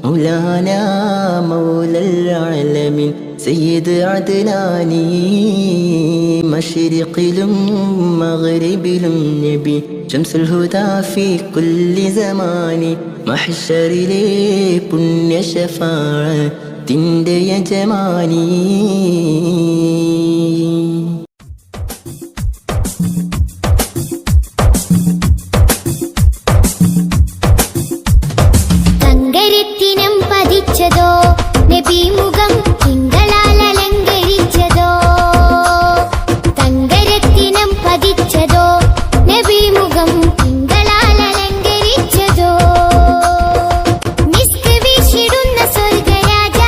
مولانا مولى العالمين سيد عدناني മശ്രിഖിലും മഗ്രിബിലും നബി ശംസുൽ ഹുദാ ഫീ കുല്ലി സമാനി മഹ്ശറിലെ പുണ്യ ശഫാഅത്തിന്റെ യജമാനി. തങ്കരത്തിനം പതിച്ചതോ നബി മുഖം തിങ്കളാൽ അലങ്കരിച്ചതോ, തങ്കരത്തിനം പതിച്ചതോ നബി മുഖം തിങ്കളാൽ അലങ്കരിച്ചതോ, മിസ്ക് വീശിടുന്ന സ്വർഗരാജ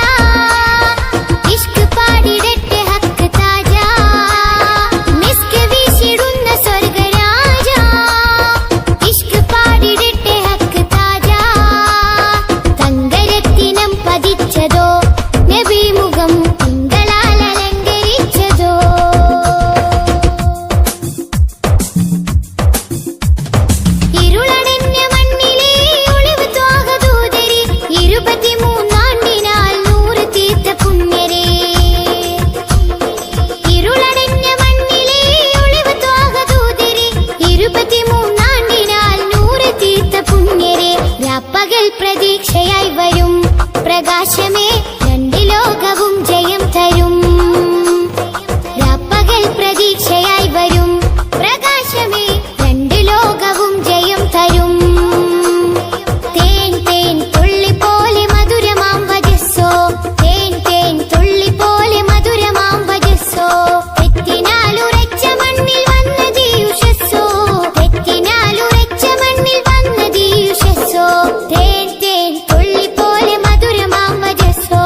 ഇഷ്ക് പാടിടട്ടെ ഹക്ക് താജ, മിസ്ക് വീശിടുന്ന സ്വർഗരാജ ഇഷ്ക് പാടിടട്ടെ ഹക്ക് താജ, തങ്കരത്തിനം പതിച്ചതോ നബി മുഖം തിങ്കളാൽ അലങ്കരിച്ചതോ. ഇരുളടഞ്ഞ മണ്ണിലെ ഒളിവ് ത്വാഹദൂതരെ 23 നൂറ് തീർത്ത പുണ്യരെ, ഇരുളടഞ്ഞ മണ്ണിലെ ഒളിവ് ത്വാഹദൂതരെ 23 നൂറ് തീർത്ത പുണ്യരെ, രാപ്പകൽ പ്രതീക്ഷയായി വരും പ്രകാശമേ രണ്ട് ലോകവും ജയം തരും, രാപ്പകൽ പ്രതീക്ഷയായി വരും പ്രകാശമേ രണ്ട് ലോകവും ജയം തരും. തേൻ തേൻ തുള്ളി പോലെ മധുരമാം വജസ്സോ, തേൻ തേൻ തുള്ളി പോലെ മധുരമാം വജസ്സോ, തെറ്റിനാലുറച്ച മണ്ണിൽ വന്നത് യുഷസ്സോ, തെറ്റിനാലുറച്ച മണ്ണിൽ വന്നത് യുഷസ്സോ, തേൻ തേൻ തുള്ളി പോലെ മധുരമാം വജസ്സോ,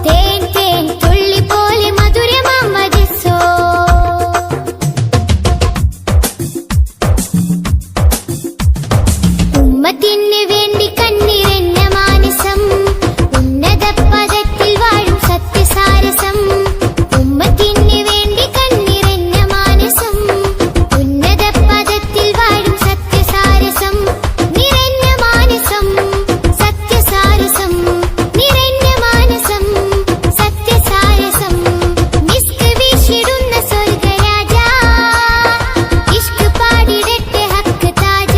തേൻ തേൻ തുള്ളി പോലെ മധുരമാം വജസ്സോ. ഉമ്മത്തിന് വേണ്ടി കണ്ണിറഞ്ഞ മാനസം ഉന്നത പദത്തിൽ വാഴും സത്യസാരസം, ഉമ്മത്തിന് വേണ്ടി കണ്ണിറഞ്ഞ മാനസം ഉന്നത പദത്തിൽ വാഴും സത്യസാരസം, നിറഞ്ഞ മാനസം സത്യസാരസം, നിറഞ്ഞ മാനസം സത്യസാരസം, മിസ്ക് വീശിടുന്ന സ്വർഗരാജ ഇഷ്ക് പാടിടട്ടെ ഹക്ക് താജ,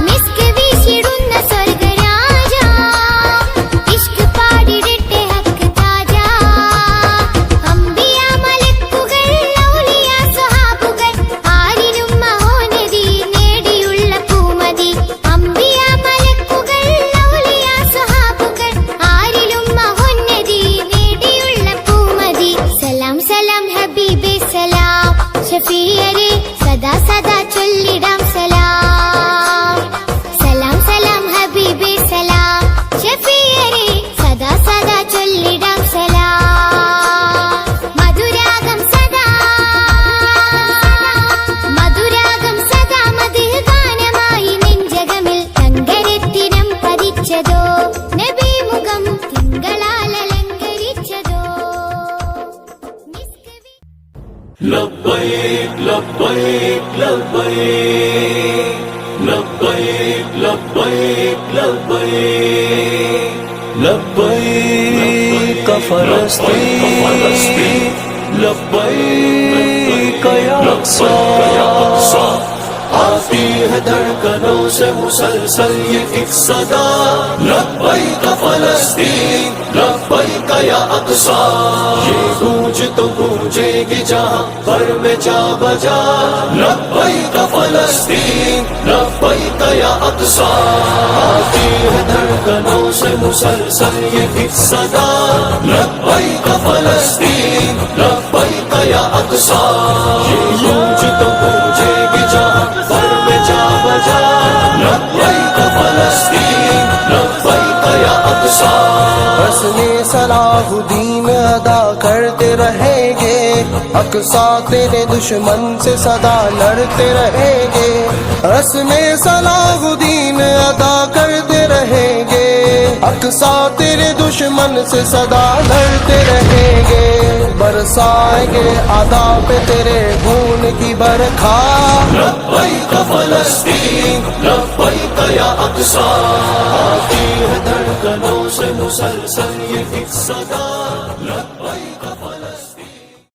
മിസ്ക് വീശിടുന്ന സ്വർഗരാജ ഇഷ്ക് പാടിടട്ടെ ഹക്ക് താജ, അംബിയ മലക്കുകൾ ഔലിയ സ്വഹാബുകൾ ആരിലും മഹോന്നതി നേടിയുള്ള പൂമതി, അംബിയ മലക്കുകൾ ഔലിയ സ്വഹാബുകൾ ആരിലും മഹോന്നതി നേടിയുള്ള പൂമതി. സലാം സലാം ഹബീബേ സലാം ഷഫീയരെ സദാ സദാ ചൊല്ലിടാം സലാം, സലാം സലാം ഹബീബേ സലാം ഷഫീയരെ സദാ സദാ ചൊല്ലിടാം സലാം. മധുരാഗം സദാ മധുരാഗം സദാ മദ്ഹ് ഗാനമായി നെഞ്ചകമിൽ, തങ്കരത്തിനം പതിച്ചതോ നബി മുഖം തിങ്കളാൽ അലങ്കരിച്ചതോ. لبيك لبيك لبيك لبيك لبيك لبيك لبيك فلسطين لبيك يا أقصى आती है धड़कनों से मुसलसल ये एक सदा, लब्बैक फलस्तीन लब्बैक या अक़सा, ये गूंज तो गूंजेगी जहां पर में जा बजा, लब्बैक फलस्तीन लब्बैक या अक़सा, आती है धड़कनों से मुसलसल ये एक सदा, लब्बैक फलस्तीन लब्बैक या अक़सा, ये गूंज तो गूंजेगी जहां पर में जा बजा, लब्बैक फलस्तीन लब्बैक या अक़सा। रस्मे सलाहुद्दीन अदा करते रहेंगे, अक़सा तेरे दुश्मन से सदा लड़ते रहेंगे, रस्मे सलाहुद्दीन अदा करते रहेंगे, اقصا تیرے دشمن سے صدا لڑتے رہیں گے، برسائیں گے ادا پہ تیرے خون کی برکھا. لبیک فلسطین لبیک یا اقصی، آتی ہے دھڑکنوں سے مسلسل یہ ایک صدا.